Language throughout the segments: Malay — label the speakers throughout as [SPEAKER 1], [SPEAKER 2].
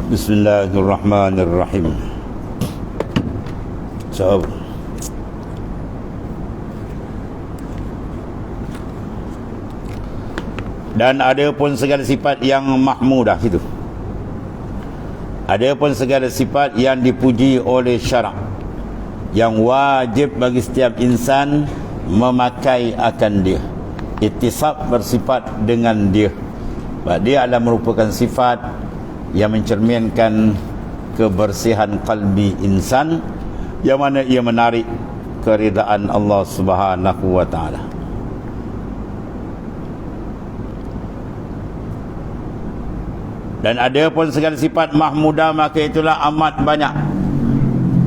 [SPEAKER 1] Bismillahirrahmanirrahim. So, dan ada pun segala sifat yang mahmudah itu. Ada pun segala sifat yang dipuji oleh syarak, yang wajib bagi setiap insan memakai akan dia. Ittisab bersifat dengan dia. Dia adalah merupakan sifat yang mencerminkan kebersihan qalbi insan, yang mana ia menarik keridaan Allah Subhanahu wa taala. Dan ada pun segala sifat mahmudah, maka itulah amat banyak.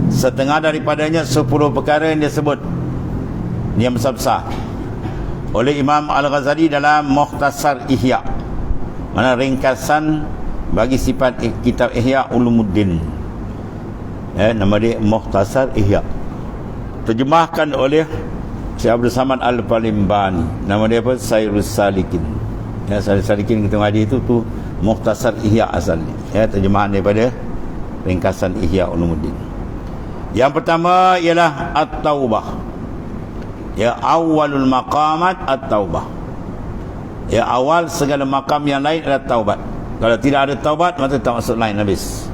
[SPEAKER 1] Setengah daripadanya 10 perkara yang disebut yang besar-besar oleh Imam Al-Ghazali dalam Mukhtasar Ihya, mana ringkasan bagi sifat kitab Ihya Ulumuddin. Nama dia Mukhtasar Ihya, terjemahkan oleh Syekh Abdul Samad Al-Palimbani. Nama dia apa? Sairus Salikin. Sairus Salikin kita ngaji itu tu Mukhtasar Ihya asalnya, terjemahan daripada ringkasan Ihya Ulumuddin. Yang pertama ialah At-Taubah. Awalul maqamat At-Taubah. Awal segala makam yang lain adalah taubat. Kalau tidak ada taubat, maka tak masuk lain, habis.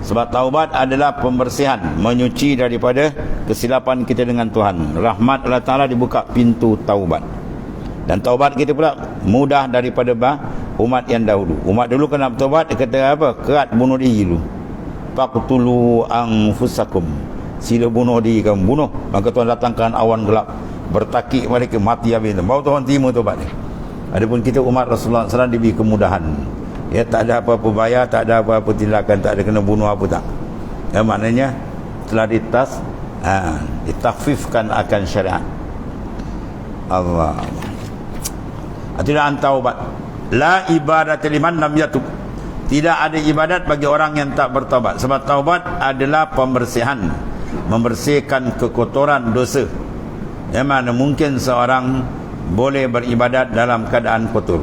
[SPEAKER 1] Sebab taubat adalah pembersihan, menyuci daripada kesilapan kita dengan Tuhan. Rahmat Allah Ta'ala dibuka pintu taubat. Dan taubat kita pula mudah daripada umat yang dahulu. Umat dulu kena bertaubat, dia kata apa? Kerat bunuh diri dulu. Faqtulu anfusakum. Sila bunuh diri kamu, bunuh. Maka Tuhan datangkan awan gelap, bertakik mereka, mati habis. Baru Tuhan terima taubat dia. Adapun kita umat Rasulullah SAW diberi kemudahan. Tak ada apa-apa bayar, tak ada apa-apa tindakan, tak ada kena bunuh apa tak. Maknanya telah ditakhfifkan akan syariat Allah. Itulah taubat. La ibadat liman lam yatub. Tidak ada ibadat bagi orang yang tak bertaubat. Sebab taubat adalah pembersihan, membersihkan kekotoran dosa. Yang mana mungkin seorang boleh beribadat dalam keadaan kotor.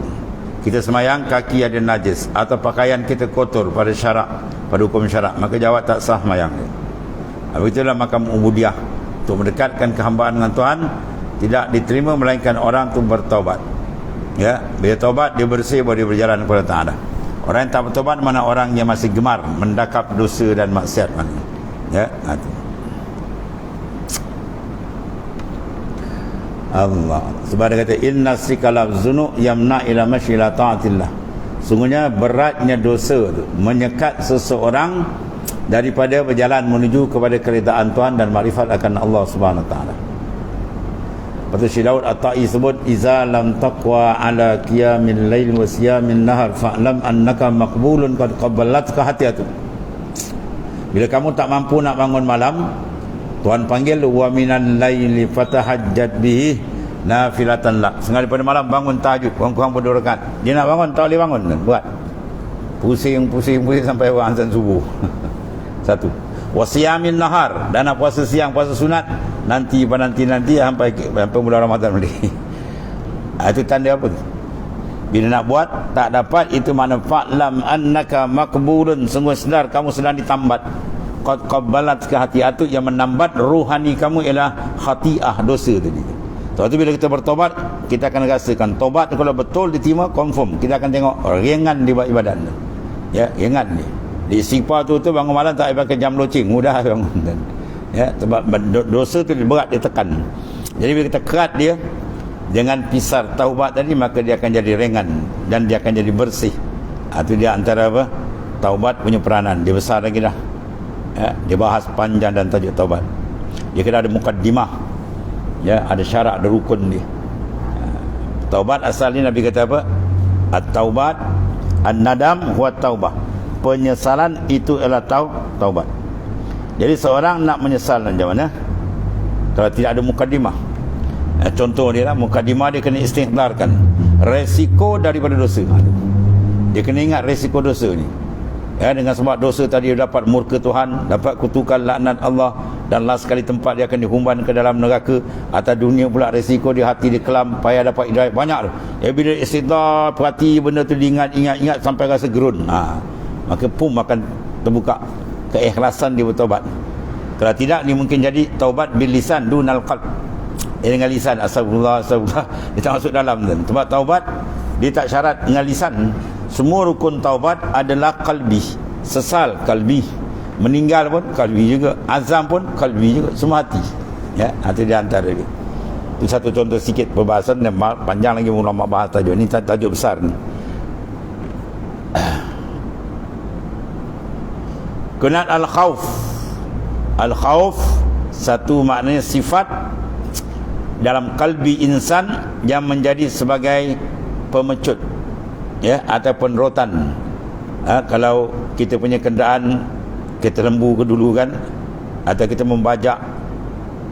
[SPEAKER 1] Kita semayang kaki ada najis, atau pakaian kita kotor pada syarak, pada hukum syarak, maka jawab tak sah semayang. Itulah makam ubudiyah, untuk mendekatkan kehambaan dengan Tuhan. Tidak diterima melainkan orang itu bertaubat. Bila taubat dia bersih, baru dia berjalan kepada Ta'ala. Orang yang tak bertaubat mana orang yang masih gemar mendakap dosa dan maksiat mana. Allah. Sebab dia kata inna sikalab zunu yamna ila masyila ta'atillah. Sungguhnya beratnya dosa itu menyekat seseorang daripada berjalan menuju kepada keridaan Tuhan dan makrifat akan Allah Subhanahu wa taala. Lepas tu Syekh Daud At-Ta'i sebut iza lam taqwa ala qiyamil lail wa siyamin nahar fa'lam annaka maqbulun qad qabbalatka hatiyatu. Bila kamu tak mampu nak bangun malam, Tuhan panggil wa minal laili fatahajjat bihi nafilatan lak. Sengaja pada malam bangun tahajud, kurang-kurang berdua rakaat. Dia nak bangun tak boleh bangun, buat pusing sampai azan subuh. Satu. Wasiyamin nahar, dan nak puasa siang, puasa sunat nanti sampai bulan Ramadan boleh. Itu tanda apa tu? Bila nak buat tak dapat, itu makna fa'lam annaka maqbulun, sungguh sedar kamu sedang ditambat. Qad qabbalat ke hatiatu, yang menambat rohani kamu ialah khati'ah, dosa tadi. Sebab tu bila kita bertobat, kita akan rasakan tobat kalau betul diterima, confirm kita akan tengok ringan di ibadat. Ringan dia. Di istighfar tu bangun malam tak pakai jam loceng, mudah bangun. Sebab dosa tu berat, dia tekan. Jadi bila kita kerat dia dengan pisar taubat tadi, maka dia akan jadi ringan dan dia akan jadi bersih. Itu dia antara apa? Taubat punya peranan. Dia besar lagi dah. Dia bahas panjang dan tajuk taubat. Dia kena ada mukaddimah. Ada syarat, ada rukun dia. Taubat asalnya Nabi kata apa? At-taubat an-nadam huwa taubah. Penyesalan itu adalah taubat. Jadi seorang nak menyesal macam mana? Kalau tidak ada mukaddimah. Contoh dia lah, mukaddimah dia kena istihdarkan resiko daripada dosa. Dia kena ingat resiko dosa ni. Dengan sebab dosa tadi dia dapat murka Tuhan, dapat kutukan laknat Allah, dan last sekali tempat dia akan dihumban ke dalam neraka. Atas dunia pula resiko dia, hati dia kelam, payah dapat hidayah, banyak tu. Bila istighfar, perhati benda tu, diingat sampai rasa gerun. maka pum akan terbuka keikhlasan dia bertaubat. Kalau tidak, dia mungkin jadi taubat bil lisan dunal qalb. Dengan lisan astagfirullah dia tak masuk dalam tu. Sebab taubat dia tak syarat dengan lisan. Semua rukun taubat adalah qalbi. Sesal qalbi, meninggal pun qalbi juga, azam pun qalbi juga, semua hati. Ya, hati di antara dia. Itu satu contoh sikit perbahasan, dan panjang lagi ulama bahas tajuk ni, tajuk besar ni. Kunat al-khauf. Al-khauf satu maknanya sifat dalam kalbi insan yang menjadi sebagai pemecut, ya, ataupun rotan. Kalau kita punya kenderaan, kita lembu ke dulu kan, atau kita membajak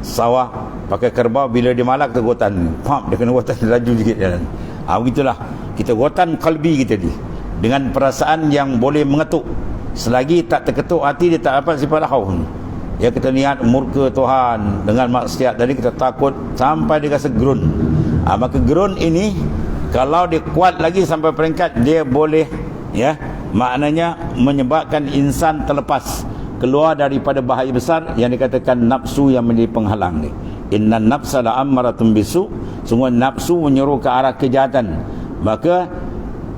[SPEAKER 1] sawah pakai kerbau, bila dia malak kita gotan, dia kena gotan laju sikit jalan. Begitulah kita gotan kalbi kita ni dengan perasaan yang boleh mengetuk. Selagi tak terketuk hati, dia tak dapat sifat khauf. Ya, kita niat murka Tuhan dengan maksiat tadi, kita takut sampai dia rasa gerun. Maka gerun ini kalau dia kuat lagi sampai peringkat dia boleh, ya, maknanya menyebabkan insan terlepas, keluar daripada bahaya besar yang dikatakan nafsu yang menjadi penghalang ni. Innan nafsa la'ammaratun bisu, sungguh nafsu menyuruh ke arah kejahatan. Maka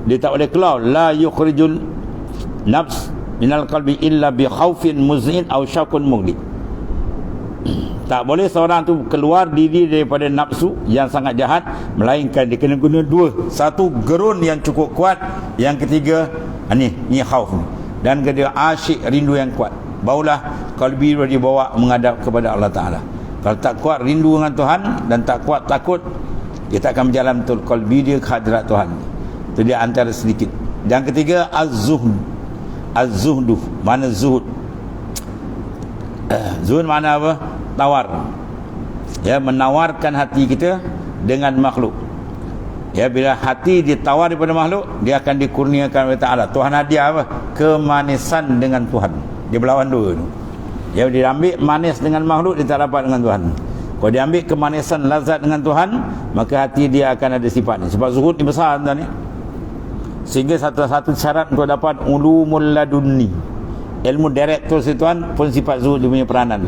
[SPEAKER 1] dia tak boleh keluar. La yukhrijul nafs minal qalbi illa bi khaufin muz'in aw syakun mughli. Tak boleh seorang tu keluar diri daripada nafsu yang sangat jahat, melainkan dia kena guna dua. Satu, gerun yang cukup kuat. Yang ketiga, ni khauf. Dan kedua, asyik, rindu yang kuat. Barulah qalbi dibawa menghadap kepada Allah Ta'ala. Kalau tak kuat rindu dengan Tuhan dan tak kuat takut, dia tak akan berjalan betul qalbi dia ke hadirat Tuhan. Itu dia antara sedikit. Yang ketiga, az-zuhd. Az-zuhdu, mana zuhud? Zuhud mana apa? Tawar. Ya, menawarkan hati kita dengan makhluk. Ya, bila hati ditawar daripada makhluk, dia akan dikurniakan oleh Ta'ala. Tuhan hadiah apa? Kemanisan dengan Tuhan. Dia berlawan dua tu. Ya, dia ambil manis dengan makhluk, dia tak dapat dengan Tuhan. Kalau dia ambil kemanisan lazat dengan Tuhan, maka hati dia akan ada sifat ni. Sebab zuhud ni besar tuan ni. Sehingga satu-satu syarat untuk dapat ulumul ladunni, ilmu direct terus tuan, pun sifat zuhud dia punya peranan.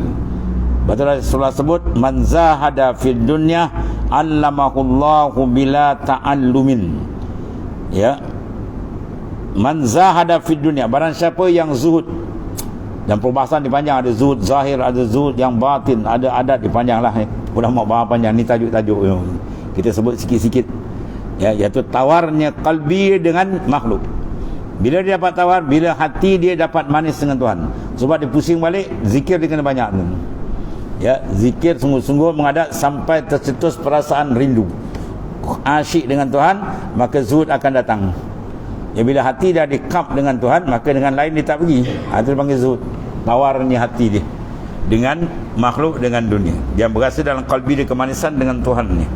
[SPEAKER 1] Betul Rasulullah sebut, man zahada fid dunya allamahullahu bila ta'allumin. Ya, man zahada fid dunya, barang siapa yang zuhud. Dan perbahasan dipanjang, ada zuhud zahir, ada zuhud yang batin, ada adat dipanjanglah. Ulama bahas panjang ni, tajuk-tajuk kita sebut sikit-sikit. Ya, iaitu tawarnya kalbi dengan makhluk. Bila dia dapat tawar, bila hati dia dapat manis dengan Tuhan. Sebab dia pusing balik, zikir dia kena banyak. Ya, zikir sungguh-sungguh menghadap sampai tercetus perasaan rindu, asyik dengan Tuhan, maka zuhud akan datang. Ya, bila hati dah dikap dengan Tuhan, maka dengan lain dia tak pergi. Itu dipanggil zuhud. Tawarnya hati dia dengan makhluk, dengan dunia. Dia berasa dalam kalbi dia kemanisan dengan Tuhan ni.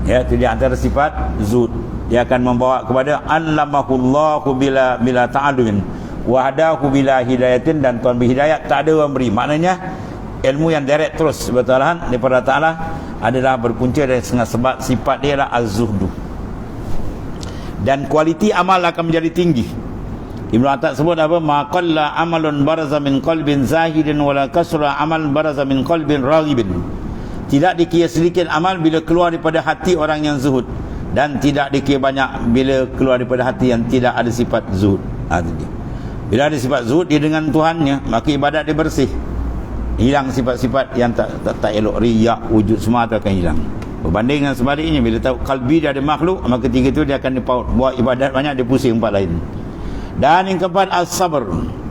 [SPEAKER 1] Ya, itu dia antara sifat zuhud. Dia akan membawa kepada allamahullahu bila ta'alumin wa hadahu bila hidayatin, dan Tuhan beri hidayat, tak ada orang beri. Maknanya ilmu yang direct terus bertahan daripada Ta'ala adalah berpunca dari sebab sifat dia adalah az-zuhdu. Dan kualiti amal akan menjadi tinggi. Ibnu Attab sebut apa? Ma qalla amalun baraza min qalbin zahidin wala kasra amal baraza min qalbin raghibin. Tidak dikira sedikit amal bila keluar daripada hati orang yang zuhud, dan tidak dikira banyak bila keluar daripada hati yang tidak ada sifat zuhud. Bila ada sifat zuhud dia dengan Tuhannya, maka ibadat dia bersih. Hilang sifat-sifat yang tak elok, riak, wujud, semua itu akan hilang. Berbanding dengan sebaliknya, bila tahu kalbi dia ada makhluk, maka ketika itu dia akan buat ibadat banyak, dia pusing empat lain. Dan yang keempat, as-sabr.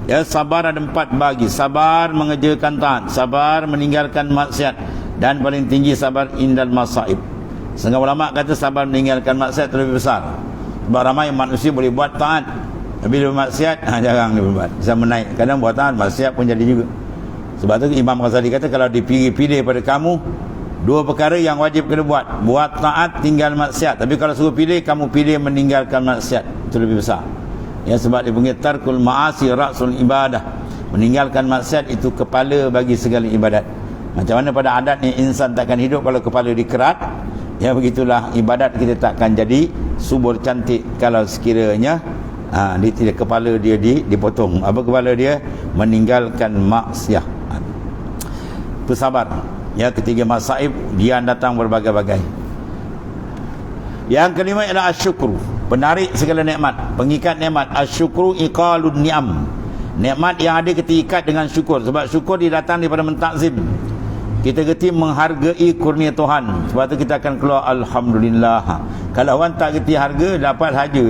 [SPEAKER 1] Ya, sabar ada empat bagi. Sabar mengerjakan taat, sabar meninggalkan maksiat, dan paling tinggi sabar indal masaib. Setengah ulama kata sabar meninggalkan maksiat lebih besar. Sebab ramai manusia boleh buat taat, tapi bila maksiat jarang dia buat. Bisa menaik. Kadang buat taat, maksiat pun jadi juga. Sebab tu Imam Ghazali kata, kalau dipilih pada kamu dua perkara yang wajib kena buat, buat taat, tinggal maksiat. Tapi kalau suruh pilih, kamu pilih meninggalkan maksiat, itu lebih besar. Ya, sebab dia punya tarkul ma'asi ra'sul ibadah. Meninggalkan maksiat itu kepala bagi segala ibadat. Macam mana pada adatnya insan takkan hidup kalau kepala dikerat. Ya, begitulah ibadat kita takkan jadi subur cantik kalau sekiranya Dia kepala dia dipotong. Apa kepala dia? Meninggalkan maksiat. Bersabar. Ya, ketiga masaib dia datang berbagai-bagai. Yang kelima ialah asyukru, penarik segala nikmat, pengikat nikmat. Asyukru iqalun ni'am, nikmat yang ada kita ikat dengan syukur. Sebab syukur dia datang daripada mentakzim. Kita gerti menghargai kurnia Tuhan. Sebab tu kita akan keluar alhamdulillah. Kalau orang tak gerti harga, dapat saja.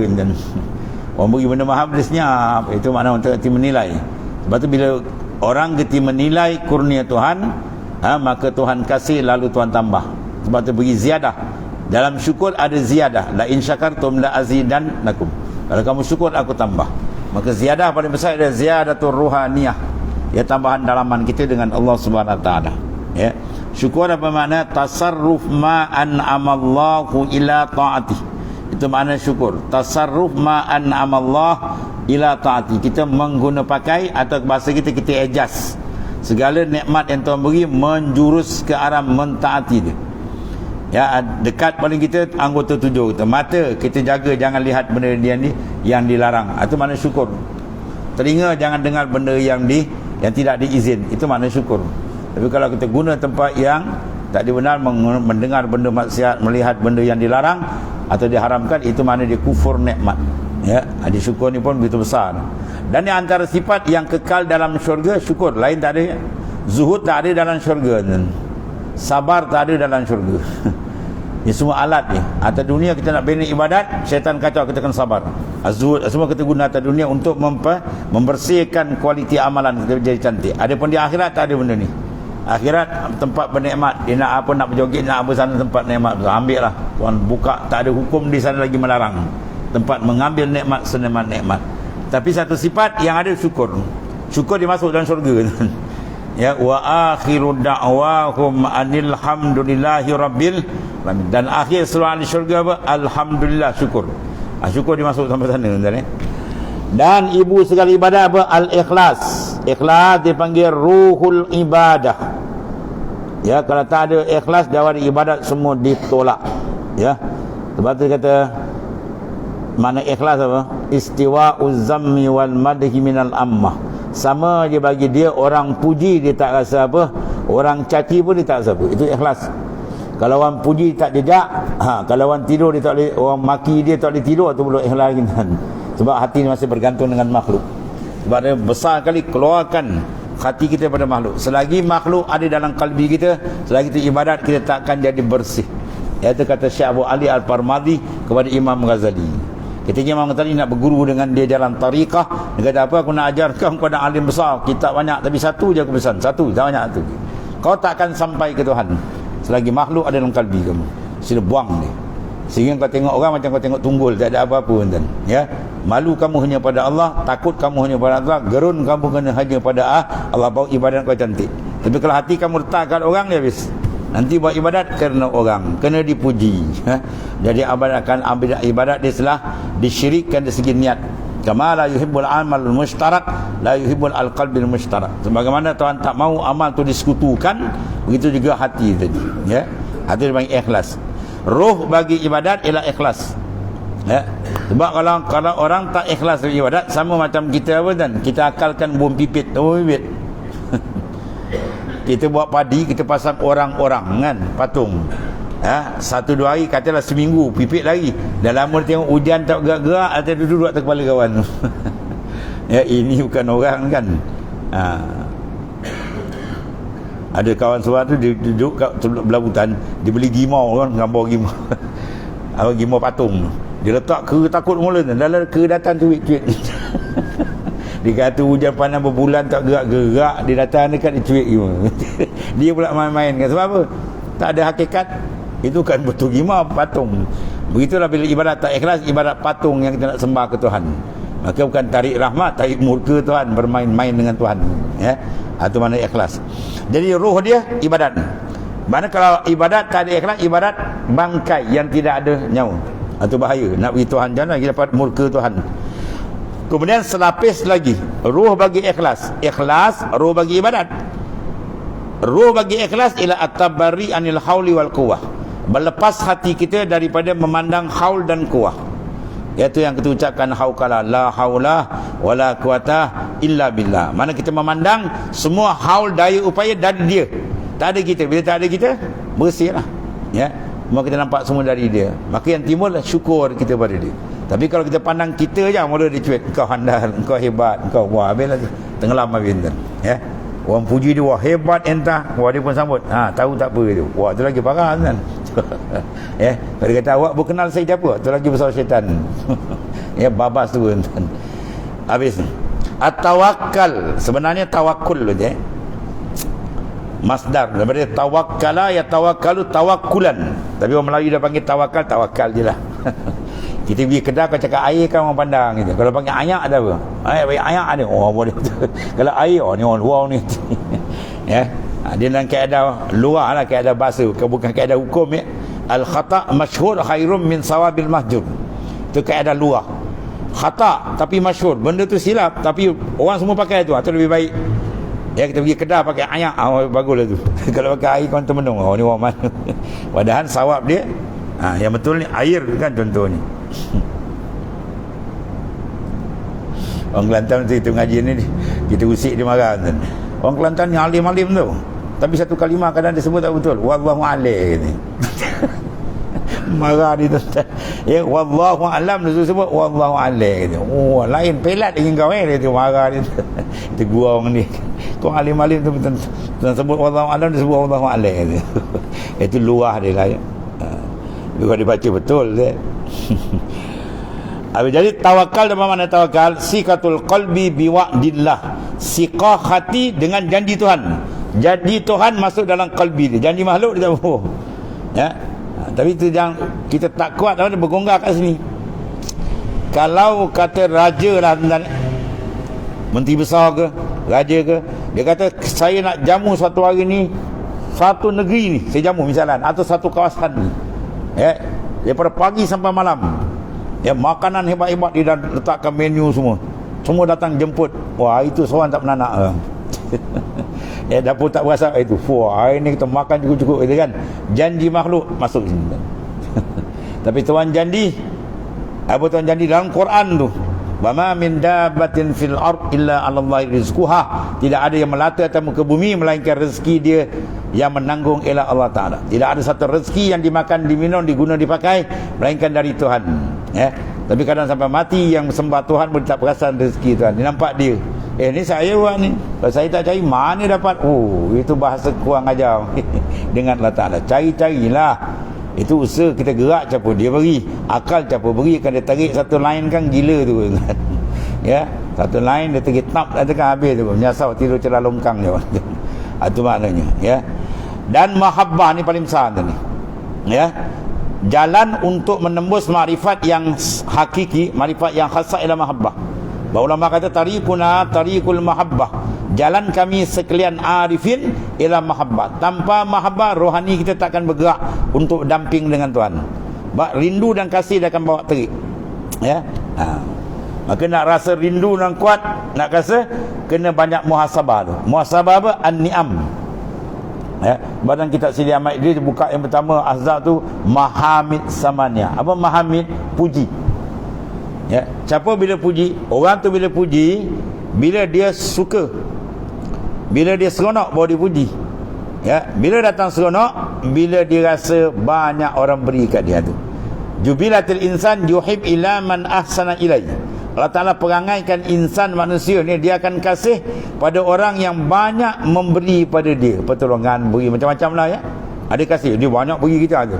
[SPEAKER 1] Orang beri benda mahal dia senyap. Itu makna orang tak gerti menilai. Sebab tu bila orang gerti menilai kurnia Tuhan, maka Tuhan kasih lalu Tuhan tambah. Sebab tu beri ziyadah. Dalam syukur ada ziyadah. La in syakartum la azidannakum. Kalau kamu syukur, aku tambah. Maka ziyadah paling besar adalah ziyadatul ruhaniyah. Ya, tambahan dalaman kita dengan Allah Subhanahu Wa Taala. Ya. Syukur apa makna? Tasarruf ma an'amallahu ila ta'ati. Itu makna syukur. Tasarruf ma an'amallahu ila ta'ati. Kita mengguna pakai atau bahasa kita adjust segala nikmat yang Tuhan beri menjurus ke arah mentaati dia. Ya, dekat paling kita anggota tujuh kita. Mata kita jaga jangan lihat benda yang dilarang. Itu makna syukur. Telinga jangan dengar benda yang tidak diizin. Itu makna syukur. Tapi kalau kita guna tempat yang tak dibenar, mendengar benda maksiat, melihat benda yang dilarang atau diharamkan, itu makna dia kufur nikmat. Ya, ada syukur ni pun begitu besar. Dan di antara sifat yang kekal dalam syurga, syukur. Lain tak ada. Zuhud tak ada dalam syurga. Sabar tak ada dalam syurga. Ini semua alat ni. Atas dunia kita nak bina ibadat, syaitan kacau, kita kena sabar. Zuhud semua kita guna atas dunia untuk membersihkan kualiti amalan kita jadi cantik. Adapun di akhirat tak ada benda ni. Akhirat tempat bernikmat. Dia nak apa, nak berjoget, nak apa sana tempat nikmat, ambil lah. Tuan buka, tak ada hukum di sana lagi melarang. Tempat mengambil nikmat senikmat-nikmat. Tapi satu sifat yang ada syukur. Syukur dia masuk dalam syurga. Ya, wa akhiru da'wahum anil hamdulillahi rabbil alamin. Dan akhir surah syurga apa? Alhamdulillah, syukur. Syukur dia masuk sampai sana, tuan. Dan ibu segala ibadah apa? Al-ikhlas. Ikhlas dipanggil ruhul ibadah. Ya, kalau tak ada ikhlas, jawab ibadat semua ditolak. Ya. Sebab tu kata mana ikhlas apa? Istiwa'uz zammi wal madhi minal ammah. Sama je bagi dia, orang puji dia tak rasa apa, orang caci pun dia tak rasa apa. Itu ikhlas. Kalau orang puji tak jejak, kalau orang tidur dia tak boleh, orang maki dia tak boleh tidur, tu belum ikhlas lagi. Sebab hati masih bergantung dengan makhluk. Sebab dia besar kali keluarkan hati kita pada makhluk. Selagi makhluk ada dalam kalbi kita, selagi itu ibadat kita takkan jadi bersih. Itu kata Syekh Abu Ali Al-Parmadi kepada Imam Ghazali. Ketika Imam Ghazali nak berguru dengan dia dalam tariqah, dia kata apa? Aku nak ajarkan kepada alim besar, kitab banyak, tapi satu je aku pesan, satu, tak banyak tu. Kau takkan sampai ke Tuhan selagi makhluk ada dalam kalbi kamu. Sila buang dia. Sehingga kau tengok orang macam kau tengok tunggul, tak ada apa-apa, tuan. Ya, malu kamu hanya pada Allah, takut kamu hanya pada Allah, gerun kamu hanya pada Allah. Bawa ibadat kau cantik. Tapi kalau hati kamu letak kat orang, dia habis. Nanti buat ibadat kerana orang, kena dipuji. Jadi ibadat dia telah disyirikkan dari segi niat. Kama la yuhibbul amal mushtarak, la yuhibbul alqalbil mushtarak. Sebagaimana Tuhan tak mau amal tu disekutukan, begitu juga hati tadi. Ya, hati dipanggil ikhlas. Roh bagi ibadat ialah ikhlas. Ya. Sebab kalau orang tak ikhlas bagi ibadat, sama macam kita apa dan kita akalkan bom pipit, pipit. Kita buat padi, kita pasang orang-orang kan, patung. Satu dua hari, katalah seminggu, pipit lagi. Dah lama tengok hujan tak gerak-gerak, atau duduk atas kepala kawan. Ya, ini bukan orang kan. Ada kawan seorang tu, dia duduk kat belah hutan, dia beli gimau kan, gambar gimau. Gimau patung. Dia letak ke takut mula tu. Dalam ke datang cuik-cuik. Dia kata hujan panas berbulan tak gerak-gerak, dia datang dekat dia cuik gimau. Dia pula main-main kan. Sebab apa? Tak ada hakikat. Itu kan betul gimau patung. Begitulah bila ibadat tak ikhlas, ibadat patung yang kita nak sembah ke Tuhan. Maka bukan tarik rahmat, tarik murka Tuhan, bermain-main dengan Tuhan. Ya, itu mana ikhlas. Jadi roh dia ibadat. Mana kalau ibadat tak ada ikhlas, ibadat bangkai yang tidak ada nyawa. Itu bahaya. Nak pergi Tuhan jangan lagi dapat murka Tuhan. Kemudian selapis lagi, roh bagi ikhlas. Ikhlas, roh bagi ibadat. Roh bagi ikhlas ialah at-tabarri anil hauli wal quwwah. Berlepas hati kita daripada memandang haul dan quwwah. Iaitu yang kita ucapkan haukala, la haula wala quwata illa billah. Mana kita memandang semua haul daya upaya dari dia. Tak ada kita. Bila tak ada kita, bersihlah. Ya. Maka kita nampak semua dari dia. Maka yang timbul syukur kita pada dia. Tapi kalau kita pandang kita je, mula dia cuit, kau handal, kau hebat, kau wah, habislah tu. Tenggelam habis tu. Ya. Orang puji dia, wah hebat entah. Wah dia pun sambut. Tahu tak apa tu. Wah tu lagi parah kan. Ya, kalau dia kata awak berkenal saya siapa? Tu lagi besar syaitan. Ya, babas tu tuan. Habis. At-tawakkal, sebenarnya tawakul je. Masdar daripada tawakkala ya tawakkalu tawakkulan. Tapi orang Melayu dah panggil tawakal, tawakal je lah. Kita pergi kedai kau cakap air kan orang pandang gitu. Kalau panggil ayak ada apa? Ayak ada. Oh boleh. Kalau air, oh ni orang luar ni. Ya. Dia dalam keadaan luar lah, keadaan bahasa, bukan keadaan hukum ya. Al-khata' masyhur khairum min sawabil mahjur. Itu keadaan luar. Khata' tapi masyhur. Benda tu silap tapi orang semua pakai tu. Itu lebih baik. Ya, kita pergi kedai pakai ayak, baguslah tu. Kalau pakai air kau termenung, oh ni orang mana. Padahal sawab dia yang betul ni air kan contohnya. Orang Kelantan tu kita ngaji ni, kita usik dia marah kan. Orang Kelantan ni alim-alim tu. Tapi satu kalimah kadang dia sebut tak betul. Wallahu alim ni. Marah dia tu. Ya, wallahu alam dia sebut wallahu alim. Oh, lain pelat dengan kau dia tu marah dia. Itu gua orang ni. Kau alim-alim tu betul. Sebut wallahu alam dia sebut wallahu alim. Itu luah dia lah. Luah dia baca betul dia. Jadi tawakal dalam mana tawakal? Sikatul qalbi biwa'dillah. Siqah hati dengan janji Tuhan. Janji Tuhan masuk dalam qalbi dia. Janji makhluk dia tak bohong. Ya. Tapi itu yang kita tak kuat, dia bergonggak kat sini. Kalau kata raja lah, menteri besar ke, raja ke, dia kata saya nak jamu satu hari ni, satu negeri ni saya jamu misalnya, atau satu kawasan ni. Ya. Daripada pagi sampai malam. Ya, makanan hebat-hebat dia dah letakkan menu semua. Semua datang jemput. Wah, itu seorang tak pernah nak. Ya, dapur tak berasa itu. Wah, hari ni kita makan cukup-cukup gitu kan. Janji makhluk masuk sini. Tapi Tuhan janji, apa Tuhan janji dalam Quran tu? Wa min dabbatin fil ard illa 'ala Allahi rizquha. Tidak ada yang melata atas muka bumi melainkan rezeki dia yang menanggung ialah Allah Taala. Tidak ada satu rezeki yang dimakan, diminum, diguna, dipakai melainkan dari Tuhan. Ya. Tapi kadang sampai mati yang sembah Tuhan pun tak perasan rezeki Tuhan. Dia nampak dia. Ni saya buat ni. Kalau saya tak cari, mana dapat? Oh, itu bahasa kurang ajar. Dengan Allah Ta'ala. Cari-carilah. Itu usaha kita gerak siapa dia beri. Akal siapa beri. Kan dia tarik satu line kan gila tu. Ya. Satu line dia tarik tap. Dia kan habis tu. Menyasau tidur celah longkang je. Itu maknanya. Ya. Dan mahabbah ni paling besar tu ni. Ya. Jalan untuk menembus makrifat yang hakiki, makrifat yang khasa ialah mahabbah. Bahawa ulama kata tariquna tariqul mahabbah. Jalan kami sekalian arifin ialah mahabbah. Tanpa mahabbah rohani kita tak akan bergerak untuk damping dengan Tuhan. Rindu dan kasih dia akan bawa terik. Ya. Maka nak rasa rindu dan kuat, nak rasa kena banyak muhasabah tu. Muhasabah apa? An-ni'am. Ya, badan kitab Sidi Ahmad Idris buka yang pertama Ahzab tu Mahamid Samania. Apa Mahamid? Puji. Ya, siapa bila puji? Orang tu bila puji, bila dia suka, bila dia seronok baru dia puji. Ya, bila datang seronok, bila dia rasa banyak orang beri kat dia tu. Jubilatil insan yuhib ila man ahsana ilai. Allah Ta'ala perangaikan insan manusia ni, dia akan kasih pada orang yang banyak memberi pada dia pertolongan, beri macam-macam lah ya. Ada kasih, dia banyak beri kita ada.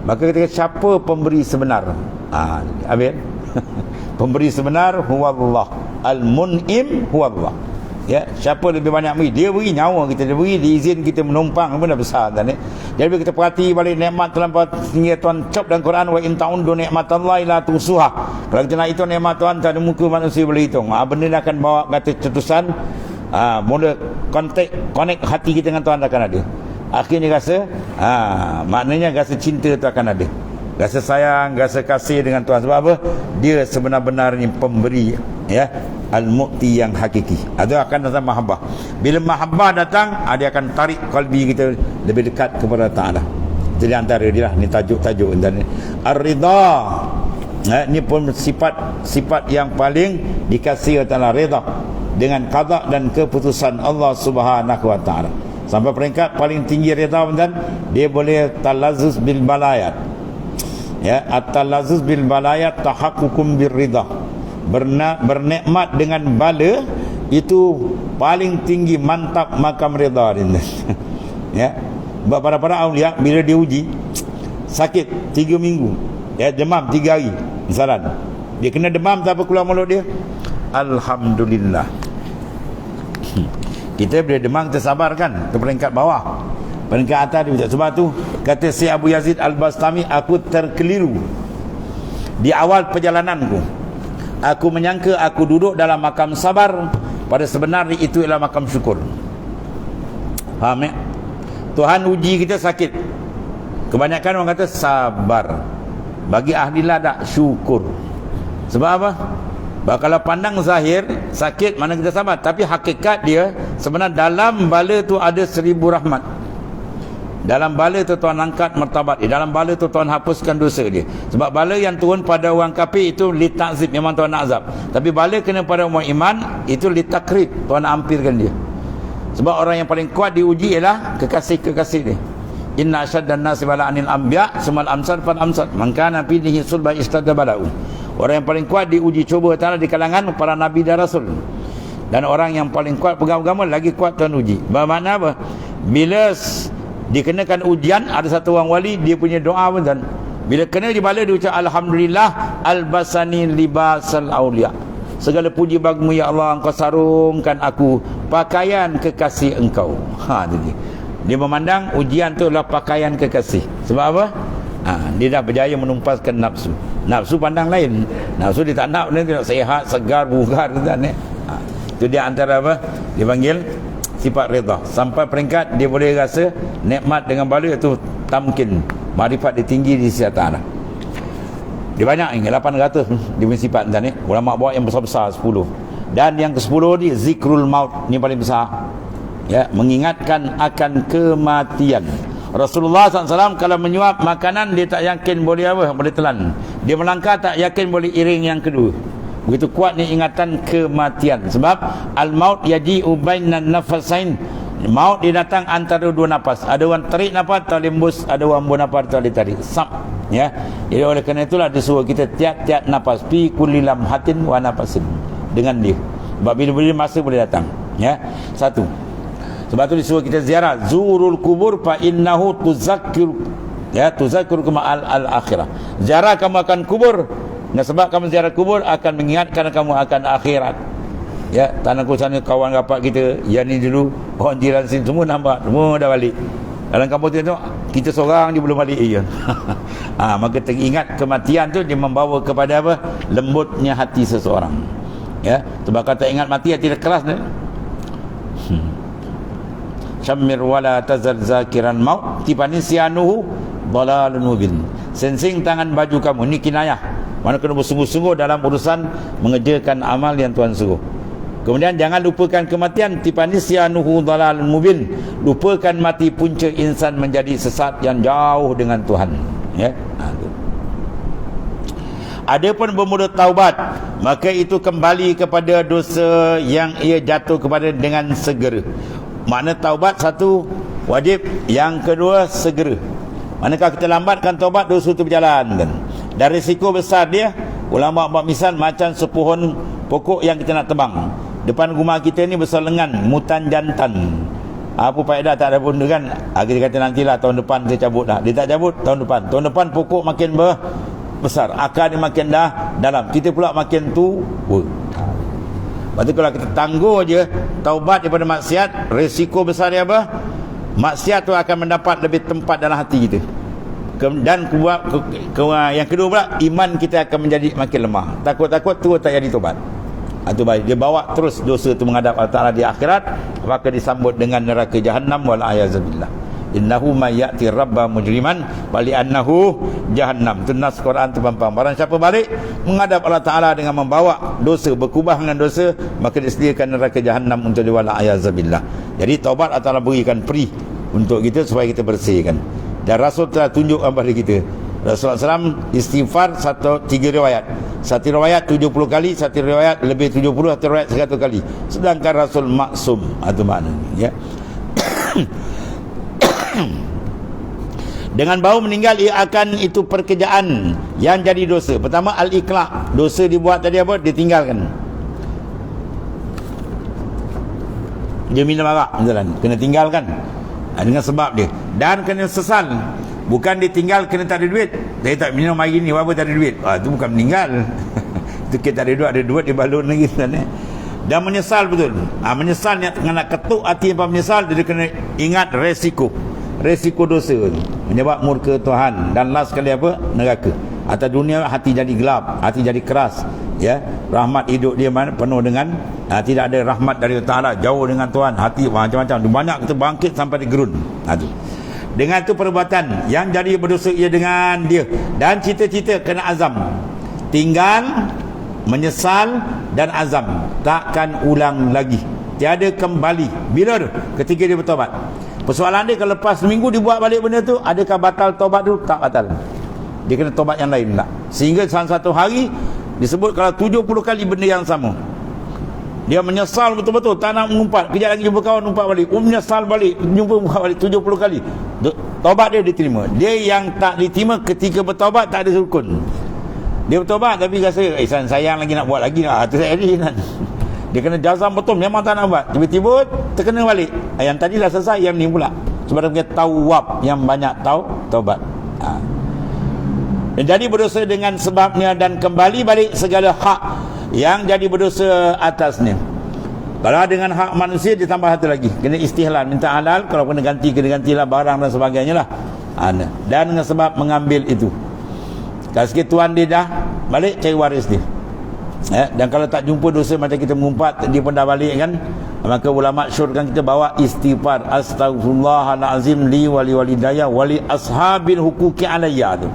[SPEAKER 1] Maka ketika siapa pemberi sebenar? Habis. Pemberi sebenar huwa Allah. Al-mun'im huwa Allah. Ya, siapa lebih banyak beri? Dia beri nyawa kita, dia beri, dia izin kita menumpang, pun dah besar kan. Jadi bila kita perhati balik nikmat terlampau tinggi Tuhan cop dalam Quran, wa in ta'undu ni'matallahi la tusuha. Kalau kita nak hitung nikmat Tuhan, tak ada muka manusia boleh hitung. Benda ni akan bawa kata cetusan, mula connect hati kita dengan Tuhan akan ada. Akhirnya rasa maknanya rasa cinta tu akan ada. Rasa sayang, rasa kasih dengan Tuhan. Sebab apa? Dia sebenar-benarnya pemberi, ya, al-mu'ti yang hakiki. Itu akan datang mahabbah. Bila mahabbah datang, dia akan tarik kalbi kita lebih dekat kepada Ta'ala. Jadi antara dia lah, ni tajuk-tajuk. Dan ar-ridha, Ini pun sifat yang paling dikasihi Allah, redha dengan qada dan keputusan Allah Subhanahu wa taala. Sampai peringkat paling tinggi redha, dan dia boleh talazzuz bil balayat. Ya, at-talazzuz bil balayat tahaqququm bir ridha. Bernikmat dengan bala itu paling tinggi, mantap makam redha ini. Ya, para aulia bila diuji sakit 3 minggu, ya, demam 3 hari misalan, dia kena demam, tak apa keluar mulut dia, alhamdulillah. Kita bila demam kita sabar kan, ke peringkat bawah. Peringkat atas dia. Sebab tu kata Syekh Abu Yazid Al-Bastami, aku terkeliru di awal perjalananku. Aku menyangka aku duduk dalam makam sabar, pada sebenarnya itu ialah makam syukur. Faham ya? Tuhan uji kita sakit. Kebanyakan orang kata sabar. Bagi ahli ladak syukur. Sebab apa? Kalau pandang zahir sakit, mana kita sabar, tapi hakikat dia sebenarnya dalam bala tu ada 1000 rahmat. Dalam bala tu Tuhan angkat martabat dia, dalam bala tu Tuhan hapuskan dosa dia. Sebab bala yang turun pada orang kafir itu litakzib, memang Tuhan nak azab. Tapi bala kena pada orang iman itu litakrib, Tuhan ampirkan dia. Sebab orang yang paling kuat diuji ialah kekasih-kekasih dia. Inna asyaddan nasi bala'anil anbiya sumal amsal fal amsal man kana fihi sulba istada bala'u. Orang yang paling kuat diuji cuba Ta'ala di kalangan para nabi dan rasul. Dan orang yang paling kuat pegang agama lagi kuat Tuhan uji. Bermakna apa? Bila dikenakan ujian, ada satu orang wali dia punya doa pun, dan bila kena di bala dia ucap alhamdulillah albasani libasal aulia. Segala puji bagimu ya Allah, engkau sarungkan aku pakaian kekasih engkau. Dia memandang ujian tu adalah pakaian kekasih. Sebab apa? Dia dah berjaya menumpaskan nafsu. Nafsu pandang lain. Nafsu dia tak nak, dia nak sehat, segar, bugar. Itu dia antara apa? Dipanggil sifat redha. Sampai peringkat dia boleh rasa nikmat dengan bala itu tamkin. Marifat dia tinggi di sisi Allah. Dia banyak ni, 800 dia punya sifat ni. Ulama bawa yang besar-besar 10. Dan yang ke-10 ni zikrul maut, ni paling besar. Ya, mengingatkan akan kematian. Rasulullah SAW kalau menyuap makanan, dia tak yakin boleh apa, boleh telan. Dia melangkah tak yakin boleh iring yang kedua. Begitu kuat ni ingatan kematian. Sebab al-maut yaji'u bainan nafasain. Maut dia datang antara dua nafas. Ada orang tarik nafas, tak boleh embus. Ada orang buang nafas, tak boleh tarik. Sap. Ya. Jadi oleh kerana itulah disuruh kita tiap-tiap nafas fi kulli lamhatin wa nafasin, dengan dia. Sebab bila-bila masa boleh datang. Ya. Satu. Sebab tu disuruh kita ziarah zurul kubur fa innahu tuzakkir, ya, tuzakkirukum al-akhirah. Ziarah kamu akan kubur. Nah, sebab kamu ziarah kubur akan mengingatkan kamu akan akhirat. Ya, tanah sana kawan rapat kita yang ni dulu, orang jiran sini semua nampak, semua dah balik. Dalam kampung tu tengok, kita seorang je belum balik je. Maka teringat kematian tu dia membawa kepada apa? Lembutnya hati seseorang. Ya, sebab kata ingat mati hati dia keras ni. Syammir wala tazal zakiran maut tipani sianuhu dalalun mubin. Sensing tangan baju kamu, ni kinayah. Mana kena bersungguh-sungguh dalam urusan mengerjakan amal yang Tuhan suruh. Kemudian jangan lupakan kematian, tipani sianuhu dalalun mubin. Lupakan mati punca insan menjadi sesat yang jauh dengan Tuhan. Ya. Adapun bermula taubat, maka itu kembali kepada dosa yang ia jatuh kepada dengan segera. Makna taubat satu wajib, yang kedua segera. Manakah kita lambatkan taubat, dosa itu berjalan. Dan risiko besar dia, ulama buat misal macam sepohon pokok yang kita nak tebang. Depan rumah kita ni besar lengan, mutan jantan. Apa faedah, tak ada pun kan. Kita kata nantilah tahun depan saya cabut dah. Dia tak cabut, tahun depan. Tahun depan pokok makin besar, akar dia makin dah dalam. Kita pula makin tua. Lepas tu kalau kita tangguh je taubat daripada maksiat, risiko besar dia apa? Maksiat tu akan mendapat lebih tempat dalam hati kita. Dan yang kedua pula, iman kita akan menjadi makin lemah. Takut-takut terus tak jadi taubat. Itu baik. Dia bawa terus dosa tu menghadap Allah Ta'ala di akhirat, maka disambut dengan neraka jahannam wal a'yazubillah. Innahu may ya'ti rabba mujriman bali annahu jahannam. Itu nas Quran tu pampang. Barang siapa balik menghadap Allah Ta'ala dengan membawa dosa, berkubah dengan dosa, maka disediakan neraka jahannam untuk dia wala ayazabillah. Jadi taubat Allah Ta'ala berikan free untuk kita supaya kita bersihkan. Dan Rasul telah tunjuk kepada kita Rasulullah SAW istighfar 3 riwayat. Satu riwayat 70 kali, satu riwayat lebih 70, satu riwayat 100 kali. Sedangkan Rasul maksum, itu maknanya, ya. Dengan bau meninggal ia akan itu pekerjaan yang jadi dosa. Pertama al-iqla', dosa dibuat tadi apa? Ditinggalkan. Dia minum arak misalnya, kena tinggalkan dengan sebab dia. Dan kena sesal, bukan ditinggal kena tak ada duit. Saya tak minum hari ni, apa tak ada duit. Itu bukan meninggal. Itu kita tak ada duit dia balun lagi sana. Dan menyesal betul. Menyesal ni nak ketuk hati apa menyesal, dia kena ingat resiko dosa tu, menyebab murka Tuhan. Dan last sekali apa? Neraka. Atas dunia hati jadi gelap, hati jadi keras, ya. Rahmat hidup dia penuh dengan tidak ada rahmat dari Allah Taala, jauh dengan Tuhan, hati macam-macam. Banyak kita bangkit sampai di gerun. Tu. Dengan itu perbuatan yang jadi berdosa ia dengan dia. Dan cita-cita kena azam, tinggal, menyesal dan azam, takkan ulang lagi, tiada kembali. Bila tu? Ketika dia bertobat. Persoalan dia, kalau lepas seminggu dibuat balik benda tu, adakah batal tobat tu? Tak batal. Dia kena tobat yang lain tak. Sehingga satu hari disebut kalau 70 kali benda yang sama, dia menyesal betul-betul, tak nak mengumpat. Kejap lagi jumpa kawan, umpat balik, menyesal balik, jumpa umpat balik 70 kali. Tobat dia diterima. Dia yang tak diterima ketika bertobat, tak ada rukun. Dia bertobat tapi rasa sayang lagi nak buat lagi. Itu saya kan. Dia kena jazam betul, memang tak nak buat. Tiba-tiba terkena balik. Yang tadi dah selesai, yang ni pula. Sebab dia tawab, yang banyak taubat. Dan jadi berdosa dengan sebabnya, dan kembali balik segala hak yang jadi berdosa atasnya. Kalau dengan hak manusia ditambah satu lagi, kena istihlal, minta halal. Kalau kena gantilah barang dan sebagainya lah. Dan dengan sebab mengambil itu. Kalau sikit tuan dia dah balik, cari waris dia. Dan kalau tak jumpa dosa macam kita mengumpat, dia pun dah balik kan, maka ulama syorkan kita bawa istighfar, astaghfirullahalazim li wali walidayya wali ashabil huquqi alayya tu.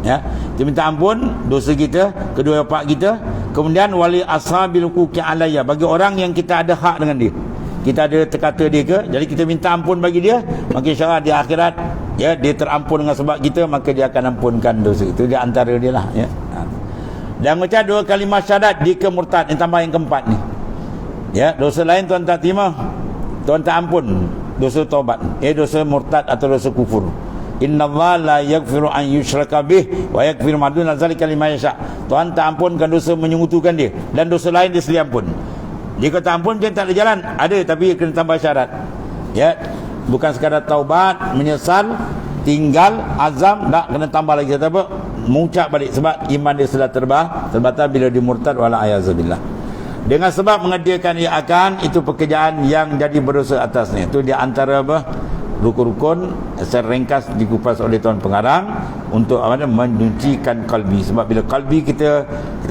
[SPEAKER 1] Ya, kita minta ampun dosa kita, kedua bapa kita, kemudian wali ashabil huquqi alayya, bagi orang yang kita ada hak dengan dia, kita ada terkata dia ke, jadi kita minta ampun bagi dia, maka insya-Allah di akhirat, ya, dia terampun dengan sebab kita, maka dia akan ampunkan dosa itu. Dia antara dia lah, ya. Dan macam 2 kalimah syahadat jika murtad, yang tambah yang keempat ni, ya. Dosa lain Tuhan tak terima, Tuhan tak ampun. Dosa taubat, dosa murtad atau dosa kufur. Innallaha la yaghfiru an yushraka bih wa yaghfiru ma duna zalika liman yasha. Tuhan tak ampunkan dosa menyekutukan dia, dan dosa lain dia sedia ampun. Jika tak ampun, dia tak ada jalan. Ada, tapi kena tambah syarat. Ya, bukan sekadar taubat, menyesal, tinggal, azam, tak kena tambah lagi apa? Mengucap balik, sebab iman dia sudah terbatal bila dia murtad, wala ayazubillah. Dengan sebab mengerjakan ia akan itu pekerjaan yang jadi berdosa atasnya. Itu di antara apa? Rukun-rukun secara ringkas dikupas oleh tuan pengarang untuk menyucikan kalbi. Sebab bila kalbi kita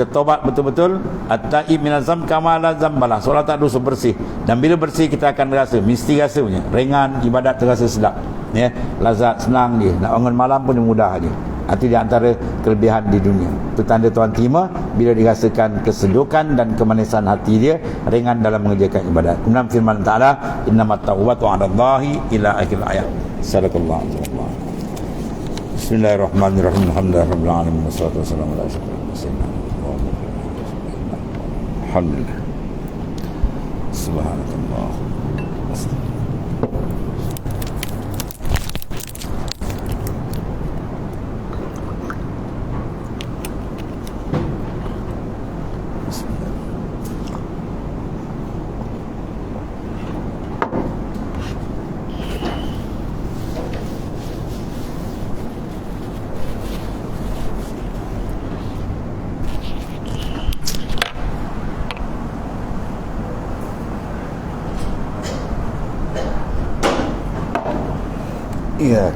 [SPEAKER 1] tobat betul-betul, at-taib minazam kamala zambalah, solat tak dosa bersih. Dan bila bersih kita akan rasa, mesti rasa punya ringan, ibadat terasa sedap, ya, lazat, senang dia. Nak bangun malam pun mudah aja. Itu di antara kelebihan di dunia. Itu tanda Tuhan terima bila dirasakan kesejukan dan kemanisan hati dia, ringan dalam mengerjakan ibadat. Kemudian firman Ta'ala, innamat tawbatu 'alallahi ila akhir ayat. Sadaqallahu alazim. Bismillahirrahmanirrahim. Alhamdulillahirabbil alamin. Wassalatu wassalamu ala asyrafil mursalin. Alhamdulillah. Subhanallah. Iya.